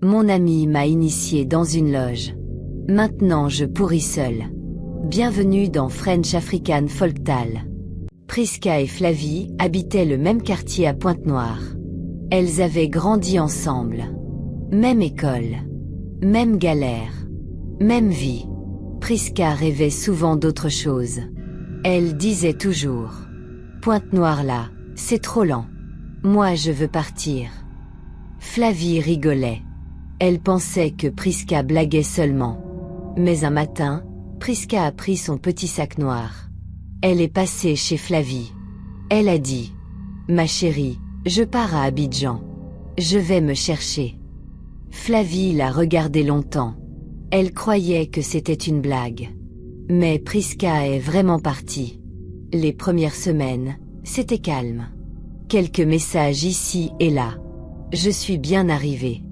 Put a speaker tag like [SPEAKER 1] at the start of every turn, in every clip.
[SPEAKER 1] Mon ami m'a initié dans une loge. Maintenant je pourris seul. Bienvenue dans French African Folktale. Priska et Flavie habitaient le même quartier à Pointe-Noire. Elles avaient grandi ensemble. Même école. Même galère. Même vie. Priska rêvait souvent d'autre chose. Elle disait toujours: Pointe-Noire là, c'est trop lent. Moi je veux partir. Flavie rigolait. Elle pensait que Priska blaguait seulement. Mais un matin, Priska a pris son petit sac noir. Elle est passée chez Flavie. Elle a dit: Ma chérie, je pars à Abidjan. Je vais me chercher. Flavie l'a regardée longtemps. Elle croyait que c'était une blague. Mais Priska est vraiment partie. Les premières semaines, c'était calme. Quelques messages ici et là. Je suis bien arrivée.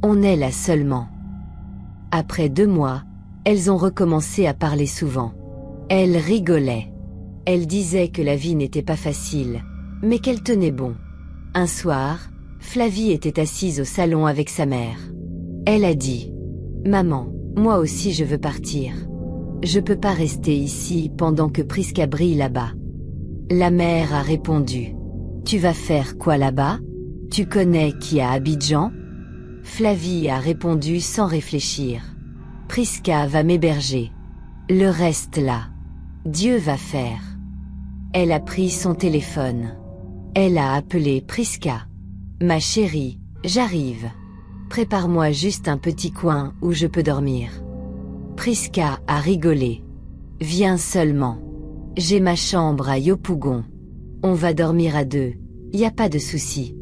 [SPEAKER 1] On est là seulement. Après 2 mois, elles ont recommencé à parler souvent. Elles rigolaient. Elles disaient que la vie n'était pas facile, mais qu'elle tenait bon. Un soir, Flavie était assise au salon avec sa mère. Elle a dit: Maman, moi aussi je veux partir. Je peux pas rester ici pendant que Priska brille là-bas. La mère a répondu: Tu vas faire quoi là-bas? Tu connais qui à Abidjan? Flavie a répondu sans réfléchir: Priska va m'héberger. Le reste là, Dieu va faire. Elle a pris son téléphone. Elle a appelé Priska. Ma chérie, j'arrive. Prépare-moi juste un petit coin où je peux dormir. Priska a rigolé. Viens seulement. J'ai ma chambre à Yopougon. On va dormir à 2, y a pas de souci.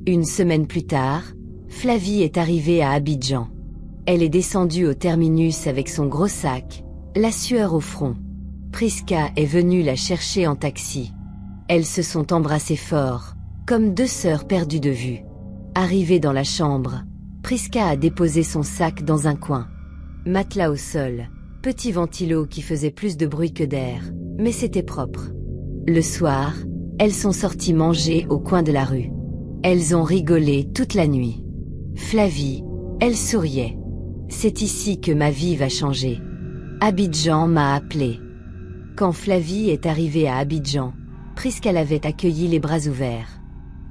[SPEAKER 1] Une semaine plus tard, Flavie est arrivée à Abidjan. Elle est descendue au terminus avec son gros sac, la sueur au front. Priska est venue la chercher en taxi. Elles se sont embrassées fort, comme 2 sœurs perdues de vue. Arrivée dans la chambre, Priska a déposé son sac dans un coin. Matelas au sol, petit ventilo qui faisait plus de bruit que d'air, mais c'était propre. Le soir, elles sont sorties manger au coin de la rue. Elles ont rigolé toute la nuit. Flavie, elle souriait. C'est ici que ma vie va changer. Abidjan m'a appelé. Quand Flavie est arrivée à Abidjan, Priska l'avait accueillie les bras ouverts.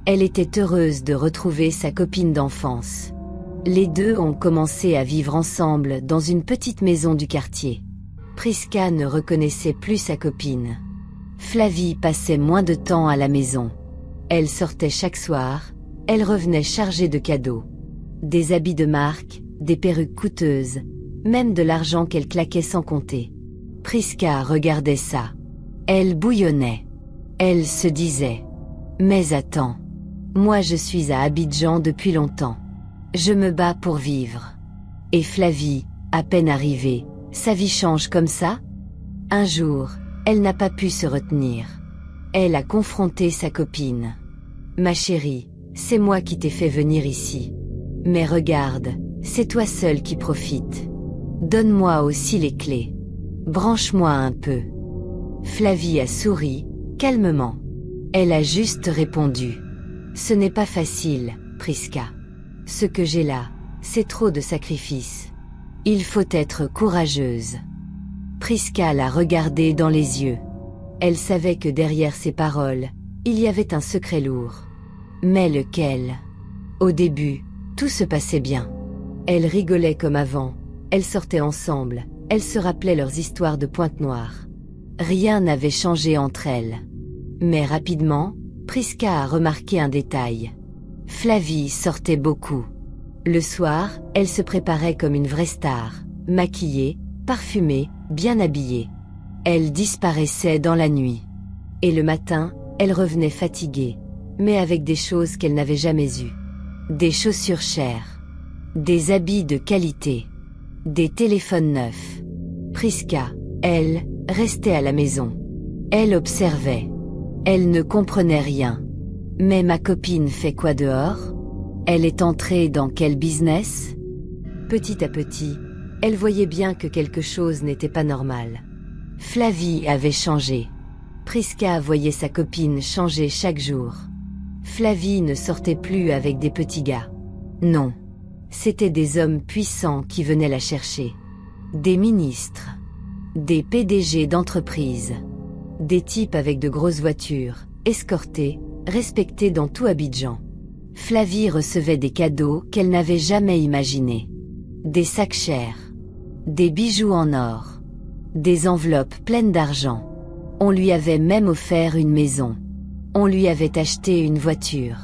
[SPEAKER 1] Elle était heureuse de retrouver sa copine d'enfance. Les deux ont commencé à vivre ensemble dans une petite maison du quartier. Priska ne reconnaissait plus sa copine. Flavie passait moins de temps à la maison. Elle sortait chaque soir, elle revenait chargée de cadeaux. Des habits de marque, des perruques coûteuses, même de l'argent qu'elle claquait sans compter. Priska regardait ça. Elle bouillonnait. Elle se disait: Mais attends. Moi je suis à Abidjan depuis longtemps. Je me bats pour vivre. Et Flavie, à peine arrivée, sa vie change comme ça? Un jour, elle n'a pas pu se retenir. Elle a confronté sa copine. Ma chérie, c'est moi qui t'ai fait venir ici. Mais regarde, c'est toi seule qui profite. Donne-moi aussi les clés. Branche-moi un peu. Flavie a souri, calmement. Elle a juste répondu: Ce n'est pas facile, Priska. Ce que j'ai là, c'est trop de sacrifices. Il faut être courageuse. Priska l'a regardée dans les yeux. Elle savait que derrière ces paroles, il y avait un secret lourd. Mais lequel? Au début, tout se passait bien. Elles rigolaient comme avant, elles sortaient ensemble, elles se rappelaient leurs histoires de Pointe-Noire. Rien n'avait changé entre elles. Mais rapidement, Priska a remarqué un détail. Flavie sortait beaucoup. Le soir, elle se préparait comme une vraie star, maquillée, parfumée, bien habillée. Elle disparaissait dans la nuit. Et le matin, elle revenait fatiguée, mais avec des choses qu'elle n'avait jamais eues. Des chaussures chères, des habits de qualité, des téléphones neufs. Priska, elle, restait à la maison. Elle observait. Elle ne comprenait rien. Mais ma copine fait quoi dehors? Elle est entrée dans quel business? Petit à petit, elle voyait bien que quelque chose n'était pas normal. Flavie avait changé. Priska voyait sa copine changer chaque jour. Flavie ne sortait plus avec des petits gars. Non. C'étaient des hommes puissants qui venaient la chercher. Des ministres. Des PDG d'entreprises. Des types avec de grosses voitures, escortés, respectés dans tout Abidjan. Flavie recevait des cadeaux qu'elle n'avait jamais imaginés. Des sacs chers. Des bijoux en or. Des enveloppes pleines d'argent. On lui avait même offert une maison. On lui avait acheté une voiture.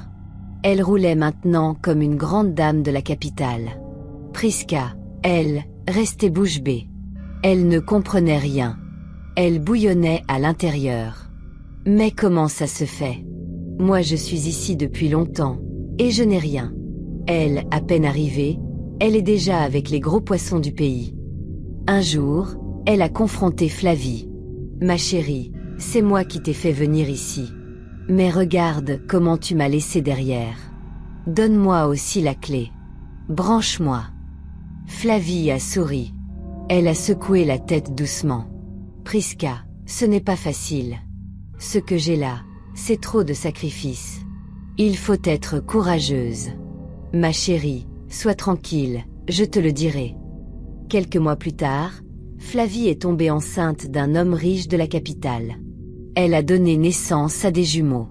[SPEAKER 1] Elle roulait maintenant comme une grande dame de la capitale. Priska, elle, restait bouche bée. Elle ne comprenait rien. Elle bouillonnait à l'intérieur. Mais comment ça se fait? Moi je suis ici depuis longtemps, et je n'ai rien. Elle, à peine arrivée, elle est déjà avec les gros poissons du pays. Un jour, elle a confronté Flavie. Ma chérie, c'est moi qui t'ai fait venir ici. Mais regarde comment tu m'as laissé derrière. Donne-moi aussi la clé. Branche-moi. Flavie a souri. Elle a secoué la tête doucement. Priska, ce n'est pas facile. Ce que j'ai là, c'est trop de sacrifices. Il faut être courageuse. Ma chérie, sois tranquille, je te le dirai. Quelques mois plus tard, Flavie est tombée enceinte d'un homme riche de la capitale. Elle a donné naissance à des jumeaux.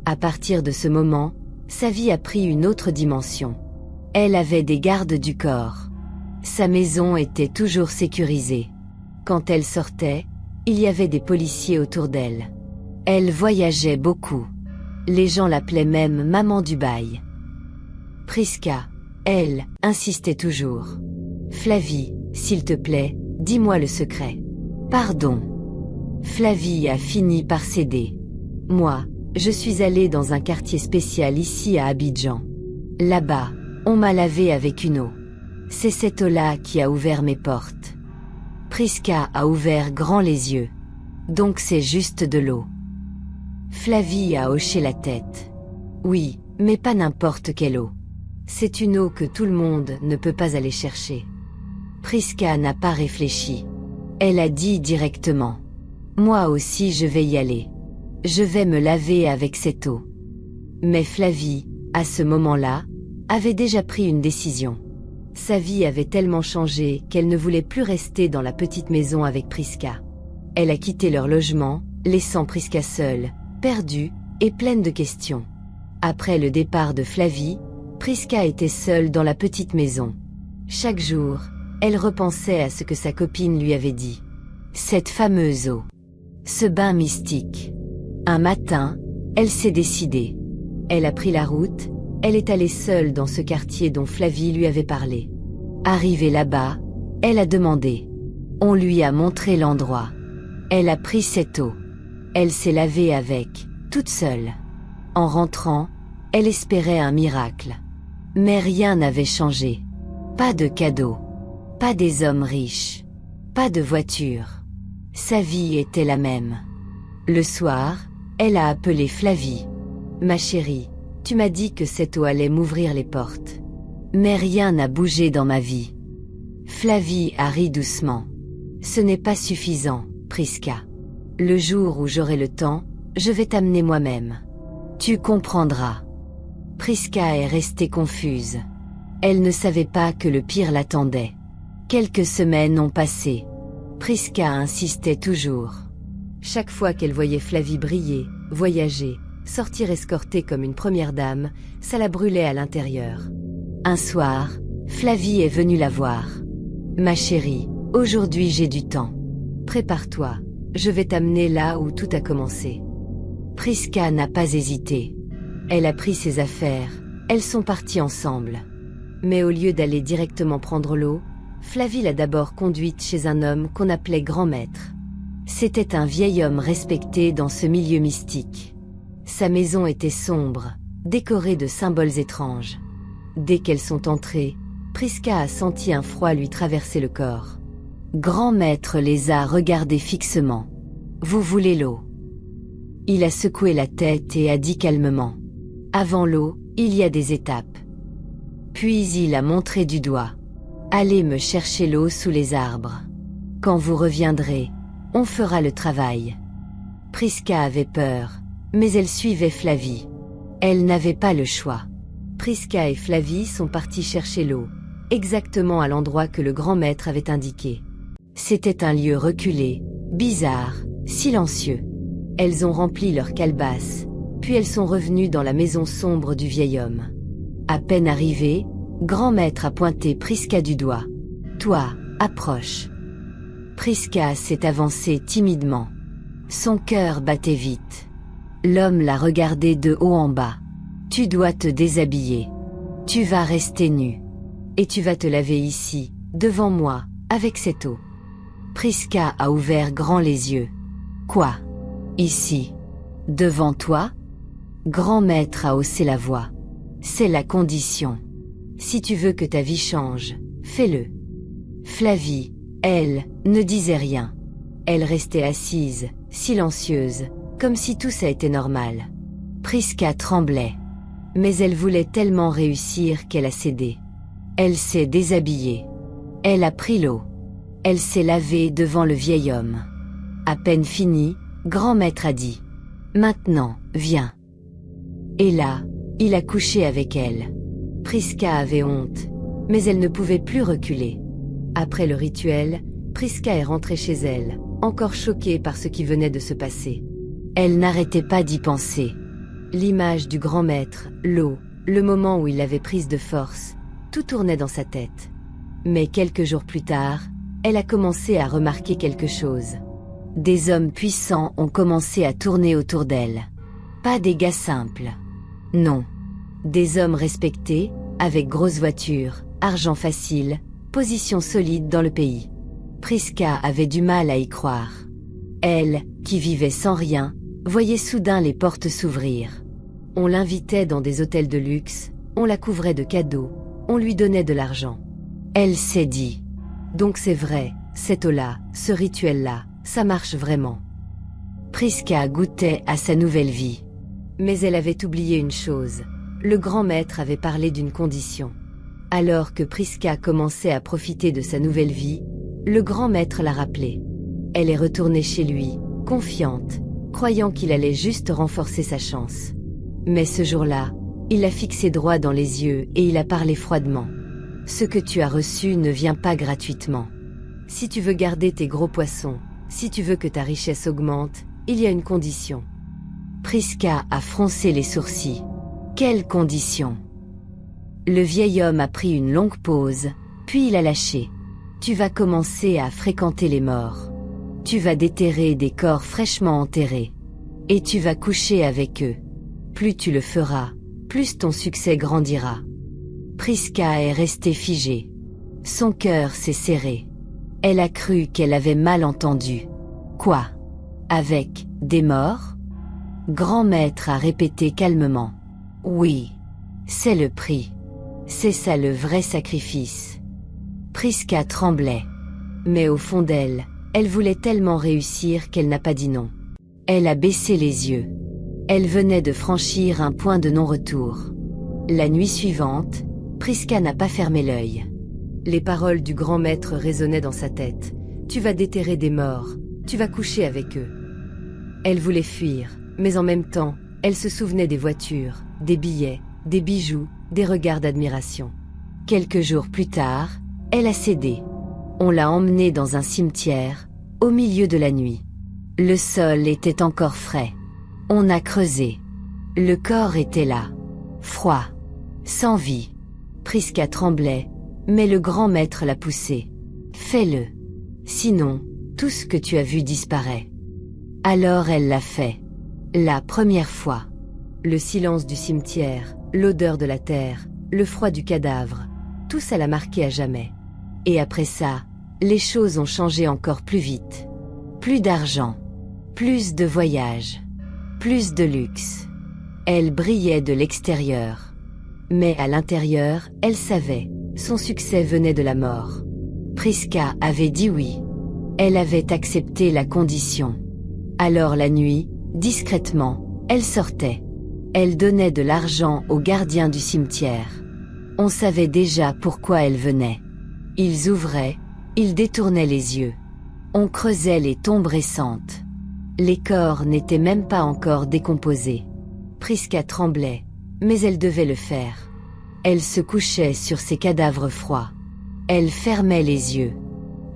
[SPEAKER 1] À partir de ce moment, sa vie a pris une autre dimension. Elle avait des gardes du corps. Sa maison était toujours sécurisée. Quand elle sortait, il y avait des policiers autour d'elle. Elle voyageait beaucoup. Les gens l'appelaient même Maman Dubaï. Priska, elle, insistait toujours. Flavie, s'il te plaît, dis-moi le secret. Pardon. Flavie a fini par céder. Moi, je suis allée dans un quartier spécial ici à Abidjan. Là-bas, on m'a lavé avec une eau. C'est cette eau-là qui a ouvert mes portes. Priska a ouvert grand les yeux. Donc c'est juste de l'eau. Flavie a hoché la tête. Oui, mais pas n'importe quelle eau. C'est une eau que tout le monde ne peut pas aller chercher. Priska n'a pas réfléchi. Elle a dit directement. Moi aussi je vais y aller. Je vais me laver avec cette eau. Mais Flavie, à ce moment-là, avait déjà pris une décision. Sa vie avait tellement changé qu'elle ne voulait plus rester dans la petite maison avec Priska. Elle a quitté leur logement, laissant Priska seule, perdue et pleine de questions. Après le départ de Flavie, Priska était seule dans la petite maison. Chaque jour, elle repensait à ce que sa copine lui avait dit. Cette fameuse eau. Ce bain mystique. Un matin, elle s'est décidée. Elle a pris la route, elle est allée seule dans ce quartier dont Flavie lui avait parlé. Arrivée là-bas, elle a demandé. On lui a montré l'endroit. Elle a pris cette eau. Elle s'est lavée avec, toute seule. En rentrant, elle espérait un miracle. Mais rien n'avait changé. Pas de cadeaux. Pas des hommes riches. Pas de voiture. Sa vie était la même. Le soir, elle a appelé Flavie. Ma chérie, tu m'as dit que cette eau allait m'ouvrir les portes. Mais rien n'a bougé dans ma vie. Flavie a ri doucement. Ce n'est pas suffisant, Priska. Le jour où j'aurai le temps, je vais t'amener moi-même. Tu comprendras. Priska est restée confuse. Elle ne savait pas que le pire l'attendait. Quelques semaines ont passé. Priska insistait toujours. Chaque fois qu'elle voyait Flavie briller, voyager, sortir escortée comme une première dame, ça la brûlait à l'intérieur. Un soir, Flavie est venue la voir. « Ma chérie, aujourd'hui j'ai du temps. Prépare-toi, je vais t'amener là où tout a commencé. » Priska n'a pas hésité. Elle a pris ses affaires, elles sont parties ensemble. Mais au lieu d'aller directement prendre l'eau, Flavie l'a d'abord conduite chez un homme qu'on appelait grand maître. C'était un vieil homme respecté dans ce milieu mystique. Sa maison était sombre, décorée de symboles étranges. Dès qu'elles sont entrées, Priska a senti un froid lui traverser le corps. Grand maître les a regardés fixement. « Vous voulez l'eau ?» Il a secoué la tête et a dit calmement. « Avant l'eau, il y a des étapes. » Puis il a montré du doigt. « Allez me chercher l'eau sous les arbres. Quand vous reviendrez, on fera le travail. » Priska avait peur, mais elle suivait Flavie. Elle n'avait pas le choix. Prisca et Flavie sont partis chercher l'eau, exactement à l'endroit que le grand maître avait indiqué. C'était un lieu reculé, bizarre, silencieux. Elles ont rempli leur calebasse, puis elles sont revenues dans la maison sombre du vieil homme. À peine arrivée, grand maître a pointé Prisca du doigt. « Toi, approche. » Prisca s'est avancée timidement. Son cœur battait vite. L'homme l'a regardée de haut en bas. « Tu dois te déshabiller. Tu vas rester nue. Et tu vas te laver ici, devant moi, avec cette eau. » Prisca a ouvert grand les yeux. « Quoi? Ici? Devant toi ?» Grand maître a haussé la voix. « C'est la condition. Si tu veux que ta vie change, fais-le. » Flavie, elle, ne disait rien. Elle restait assise, silencieuse, comme si tout ça était normal. Prisca tremblait. Mais elle voulait tellement réussir qu'elle a cédé. Elle s'est déshabillée. Elle a pris l'eau. Elle s'est lavée devant le vieil homme. À peine fini, grand maître a dit « Maintenant, viens. » Et là, il a couché avec elle. Prisca avait honte, mais elle ne pouvait plus reculer. Après le rituel, Prisca est rentrée chez elle, encore choquée par ce qui venait de se passer. Elle n'arrêtait pas d'y penser. L'image du grand maître, l'eau, le moment où il l'avait prise de force, tout tournait dans sa tête. Mais quelques jours plus tard, elle a commencé à remarquer quelque chose. Des hommes puissants ont commencé à tourner autour d'elle. Pas des gars simples. Non. Des hommes respectés, avec grosses voitures, argent facile, position solide dans le pays. Prisca avait du mal à y croire. Elle, qui vivait sans rien, voyait soudain les portes s'ouvrir. On l'invitait dans des hôtels de luxe, on la couvrait de cadeaux, on lui donnait de l'argent. Elle s'est dit « Donc c'est vrai, cette eau-là, ce rituel-là, ça marche vraiment. » Prisca goûtait à sa nouvelle vie. Mais elle avait oublié une chose. Le grand maître avait parlé d'une condition. Alors que Prisca commençait à profiter de sa nouvelle vie, le grand maître l'a rappelé. Elle est retournée chez lui, confiante, croyant qu'il allait juste renforcer sa chance. Mais ce jour-là, il l'a fixé droit dans les yeux et il a parlé froidement. « Ce que tu as reçu ne vient pas gratuitement. Si tu veux garder tes gros poissons, si tu veux que ta richesse augmente, il y a une condition. » Prisca a froncé les sourcils. Quelle condition? Le vieil homme a pris une longue pause, puis il a lâché. Tu vas commencer à fréquenter les morts. Tu vas déterrer des corps fraîchement enterrés. Et tu vas coucher avec eux. Plus tu le feras, plus ton succès grandira. Prisca est restée figée. Son cœur s'est serré. Elle a cru qu'elle avait mal entendu. Quoi? Avec des morts? Grand maître a répété calmement. Oui, c'est le prix. C'est ça le vrai sacrifice. Prisca tremblait. Mais au fond d'elle, elle voulait tellement réussir qu'elle n'a pas dit non. Elle a baissé les yeux. Elle venait de franchir un point de non-retour. La nuit suivante, Prisca n'a pas fermé l'œil. Les paroles du grand maître résonnaient dans sa tête. Tu vas déterrer des morts, tu vas coucher avec eux. Elle voulait fuir, mais en même temps, elle se souvenait des voitures, des billets, des bijoux, des regards d'admiration. Quelques jours plus tard, elle a cédé. On l'a emmenée dans un cimetière, au milieu de la nuit. Le sol était encore frais. On a creusé. Le corps était là, froid, sans vie. Prisca tremblait, mais le grand maître l'a poussée. Fais-le. Sinon, tout ce que tu as vu disparaît. Alors elle l'a fait. La première fois. Le silence du cimetière, l'odeur de la terre, le froid du cadavre, tout ça l'a marqué à jamais. Et après ça, les choses ont changé encore plus vite. Plus d'argent, plus de voyages, plus de luxe. Elle brillait de l'extérieur. Mais à l'intérieur, elle savait, son succès venait de la mort. Prisca avait dit oui. Elle avait accepté la condition. Alors la nuit, discrètement, elle sortait. Elle donnait de l'argent aux gardiens du cimetière. On savait déjà pourquoi elle venait. Ils ouvraient, ils détournaient les yeux. On creusait les tombes récentes. Les corps n'étaient même pas encore décomposés. Prisca tremblait, mais elle devait le faire. Elle se couchait sur ses cadavres froids. Elle fermait les yeux.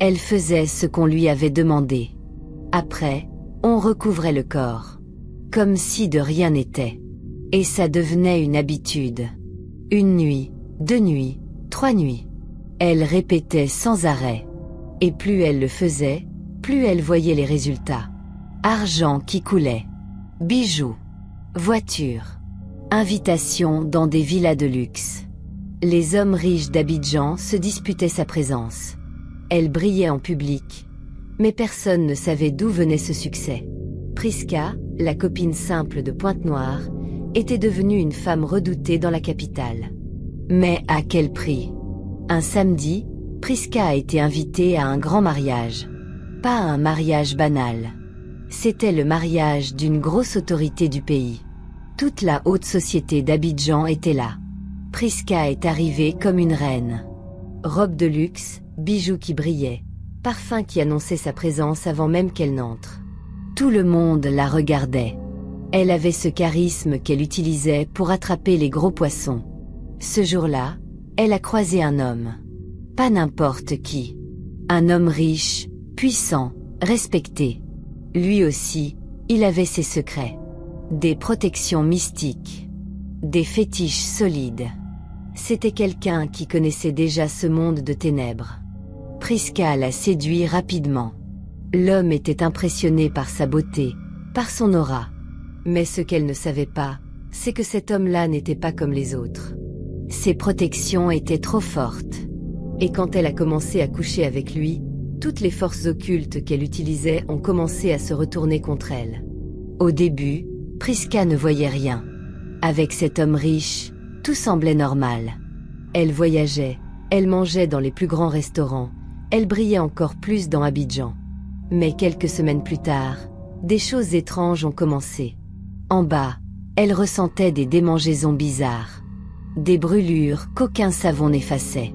[SPEAKER 1] Elle faisait ce qu'on lui avait demandé. Après, on recouvrait le corps. Comme si de rien n'était. Et ça devenait une habitude. Une nuit, 2 nuits, 3 nuits. Elle répétait sans arrêt. Et plus elle le faisait, plus elle voyait les résultats. Argent qui coulait. Bijoux. Voitures. Invitations dans des villas de luxe. Les hommes riches d'Abidjan se disputaient sa présence. Elle brillait en public. Mais personne ne savait d'où venait ce succès. Priska, la copine simple de Pointe-Noire, était devenue une femme redoutée dans la capitale. Mais à quel prix? Un samedi, Priska a été invitée à un grand mariage. Pas un mariage banal. C'était le mariage d'une grosse autorité du pays. Toute la haute société d'Abidjan était là. Priska est arrivée comme une reine. Robe de luxe, bijoux qui brillaient, parfum qui annonçait sa présence avant même qu'elle n'entre. Tout le monde la regardait. Elle avait ce charisme qu'elle utilisait pour attraper les gros poissons. Ce jour-là, elle a croisé un homme. Pas n'importe qui. Un homme riche, puissant, respecté. Lui aussi, il avait ses secrets. Des protections mystiques. Des fétiches solides. C'était quelqu'un qui connaissait déjà ce monde de ténèbres. Priska l'a séduit rapidement. L'homme était impressionné par sa beauté, par son aura. Mais ce qu'elle ne savait pas, c'est que cet homme-là n'était pas comme les autres. Ses protections étaient trop fortes. Et quand elle a commencé à coucher avec lui, toutes les forces occultes qu'elle utilisait ont commencé à se retourner contre elle. Au début, Priska ne voyait rien. Avec cet homme riche, tout semblait normal. Elle voyageait, elle mangeait dans les plus grands restaurants, elle brillait encore plus dans Abidjan. Mais quelques semaines plus tard, des choses étranges ont commencé. En bas, elle ressentait des démangeaisons bizarres. Des brûlures qu'aucun savon n'effaçait.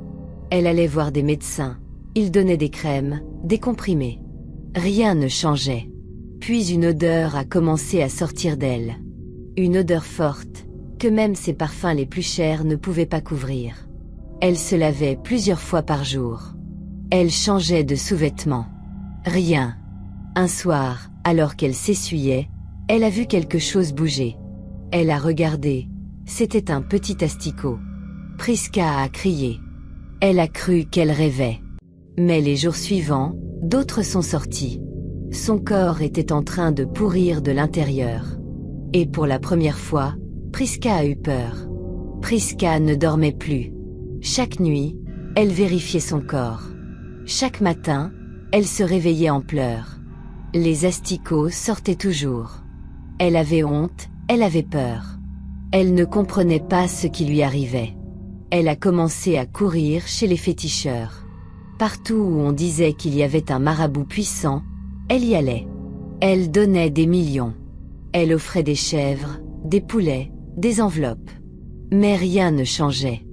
[SPEAKER 1] Elle allait voir des médecins. Ils donnaient des crèmes, des comprimés. Rien ne changeait. Puis une odeur a commencé à sortir d'elle. Une odeur forte, que même ses parfums les plus chers ne pouvaient pas couvrir. Elle se lavait plusieurs fois par jour. Elle changeait de sous-vêtements. Rien. Un soir, alors qu'elle s'essuyait, elle a vu quelque chose bouger. Elle a regardé. C'était un petit asticot. Priska a crié. Elle a cru qu'elle rêvait. Mais les jours suivants, d'autres sont sortis. Son corps était en train de pourrir de l'intérieur. Et pour la première fois, Priska a eu peur. Priska ne dormait plus. Chaque nuit, elle vérifiait son corps. Chaque matin, elle se réveillait en pleurs. Les asticots sortaient toujours. Elle avait honte, elle avait peur. Elle ne comprenait pas ce qui lui arrivait. Elle a commencé à courir chez les féticheurs. Partout où on disait qu'il y avait un marabout puissant, elle y allait. Elle donnait des millions. Elle offrait des chèvres, des poulets, des enveloppes. Mais rien ne changeait.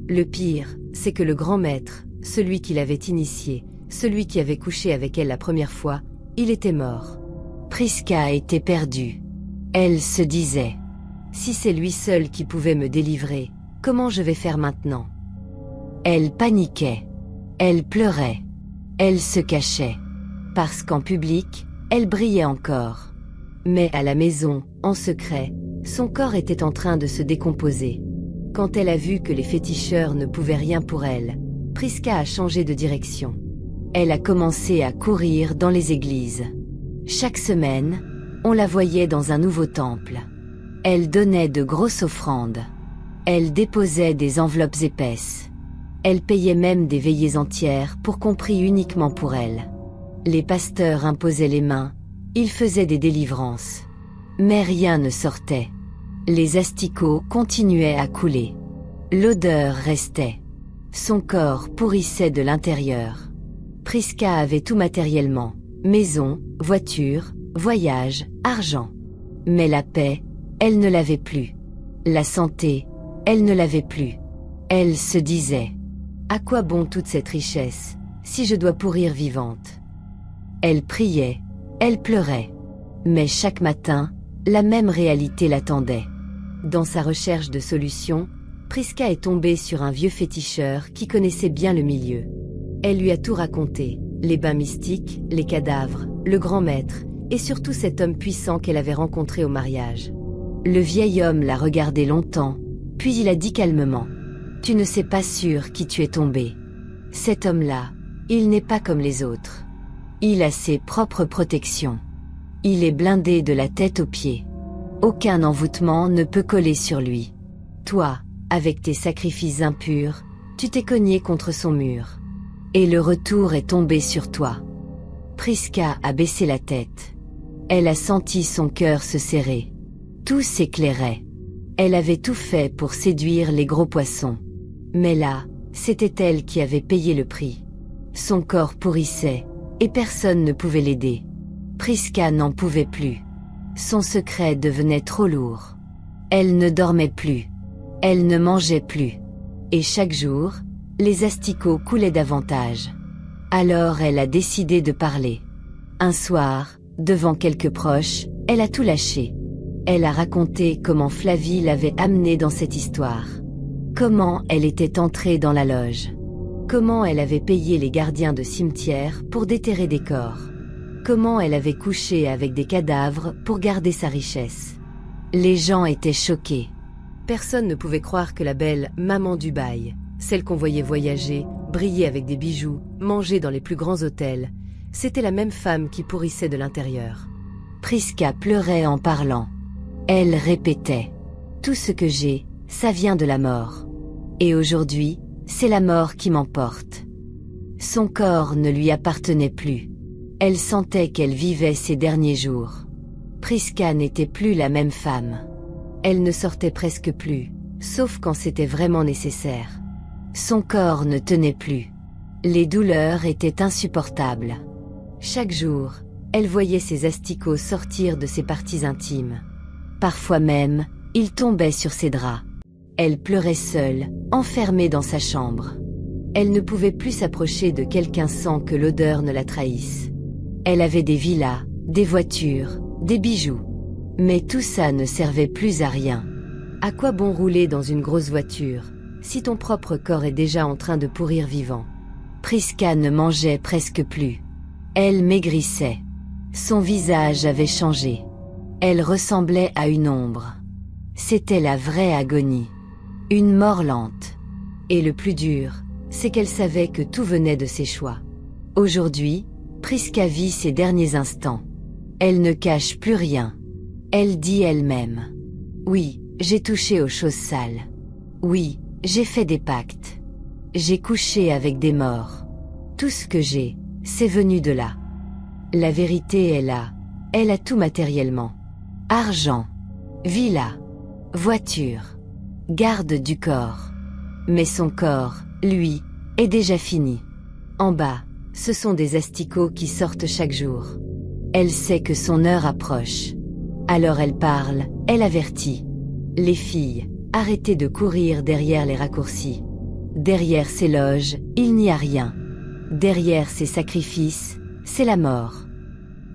[SPEAKER 1] Le pire, c'est que le grand maître, celui qui l'avait initiée, celui qui avait couché avec elle la première fois, il était mort. Priska était perdue. Elle se disait, si c'est lui seul qui pouvait me délivrer, comment je vais faire maintenant? Elle paniquait. Elle pleurait. Elle se cachait. Parce qu'en public, elle brillait encore. Mais à la maison, en secret, son corps était en train de se décomposer. Quand elle a vu que les féticheurs ne pouvaient rien pour elle, Priska a changé de direction. Elle a commencé à courir dans les églises. Chaque semaine, on la voyait dans un nouveau temple. Elle donnait de grosses offrandes. Elle déposait des enveloppes épaisses. Elle payait même des veillées entières pour qu'on prie uniquement pour elle. Les pasteurs imposaient les mains, ils faisaient des délivrances. Mais rien ne sortait. Les asticots continuaient à couler. L'odeur restait. Son corps pourrissait de l'intérieur. Priska avait tout matériellement, maison, voiture, voyage, argent. Mais la paix, elle ne l'avait plus. La santé, elle ne l'avait plus. Elle se disait, à quoi bon toute cette richesse, si je dois pourrir vivante? Elle priait, elle pleurait. Mais chaque matin, la même réalité l'attendait. Dans sa recherche de solutions, Priska est tombée sur un vieux féticheur qui connaissait bien le milieu. Elle lui a tout raconté, les bains mystiques, les cadavres, le grand maître, et surtout cet homme puissant qu'elle avait rencontré au mariage. Le vieil homme l'a regardé longtemps, puis il a dit calmement: « Tu ne sais pas sûr qui tu es tombé. Cet homme-là, il n'est pas comme les autres. Il a ses propres protections. Il est blindé de la tête aux pieds. Aucun envoûtement ne peut coller sur lui. Toi, avec tes sacrifices impurs, tu t'es cogné contre son mur. Et le retour est tombé sur toi. » Priska a baissé la tête. Elle a senti son cœur se serrer. Tout s'éclairait. Elle avait tout fait pour séduire les gros poissons. Mais là, c'était elle qui avait payé le prix. Son corps pourrissait, et personne ne pouvait l'aider. Priska n'en pouvait plus. Son secret devenait trop lourd. Elle ne dormait plus. Elle ne mangeait plus. Et chaque jour, les asticots coulaient davantage. Alors elle a décidé de parler. Un soir, devant quelques proches, elle a tout lâché. Elle a raconté comment Flavie l'avait amenée dans cette histoire. Comment elle était entrée dans la loge. Comment elle avait payé les gardiens de cimetière pour déterrer des corps. Comment elle avait couché avec des cadavres pour garder sa richesse. Les gens étaient choqués. Personne ne pouvait croire que la belle Maman Dubaï, celle qu'on voyait voyager, briller avec des bijoux, manger dans les plus grands hôtels, c'était la même femme qui pourrissait de l'intérieur. Priska pleurait en parlant. Elle répétait: « Tout ce que j'ai, ça vient de la mort. Et aujourd'hui, c'est la mort qui m'emporte. » Son corps ne lui appartenait plus. Elle sentait qu'elle vivait ses derniers jours. Priska n'était plus la même femme. Elle ne sortait presque plus, sauf quand c'était vraiment nécessaire. Son corps ne tenait plus. Les douleurs étaient insupportables. Chaque jour, elle voyait ses asticots sortir de ses parties intimes. Parfois même, ils tombaient sur ses draps. Elle pleurait seule, enfermée dans sa chambre. Elle ne pouvait plus s'approcher de quelqu'un sans que l'odeur ne la trahisse. Elle avait des villas, des voitures, des bijoux. Mais tout ça ne servait plus à rien. À quoi bon rouler dans une grosse voiture, si ton propre corps est déjà en train de pourrir vivant? Priska ne mangeait presque plus. Elle maigrissait. Son visage avait changé. Elle ressemblait à une ombre. C'était la vraie agonie. Une mort lente. Et le plus dur, c'est qu'elle savait que tout venait de ses choix. Aujourd'hui, Priska vit ses derniers instants. Elle ne cache plus rien. Elle dit elle-même: « Oui, j'ai touché aux choses sales. Oui, j'ai fait des pactes. J'ai couché avec des morts. Tout ce que j'ai, c'est venu de là. » La vérité est là. Elle a tout matériellement. Argent, villa, voiture, garde du corps. Mais son corps, lui, est déjà fini. En bas, ce sont des asticots qui sortent chaque jour. Elle sait que son heure approche. Alors elle parle, elle avertit. Les filles, arrêtez de courir derrière les raccourcis. Derrière ces loges, il n'y a rien. Derrière ces sacrifices, c'est la mort.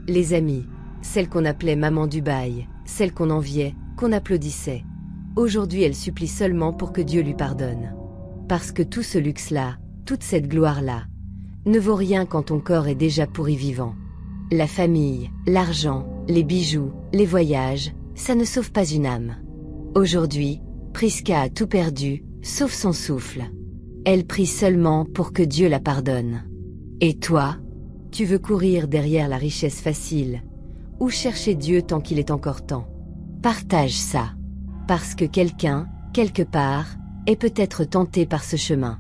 [SPEAKER 1] Les amies, celle qu'on appelait Maman Dubaï, celle qu'on enviait, qu'on applaudissait. Aujourd'hui elle supplie seulement pour que Dieu lui pardonne. Parce que tout ce luxe-là, toute cette gloire-là, ne vaut rien quand ton corps est déjà pourri vivant. La famille, l'argent, les bijoux, les voyages, ça ne sauve pas une âme. Aujourd'hui, Priska a tout perdu, sauf son souffle. Elle prie seulement pour que Dieu la pardonne. Et toi? Tu veux courir derrière la richesse facile, ou chercher Dieu tant qu'il est encore temps? Partage ça. Parce que quelqu'un, quelque part, est peut-être tenté par ce chemin.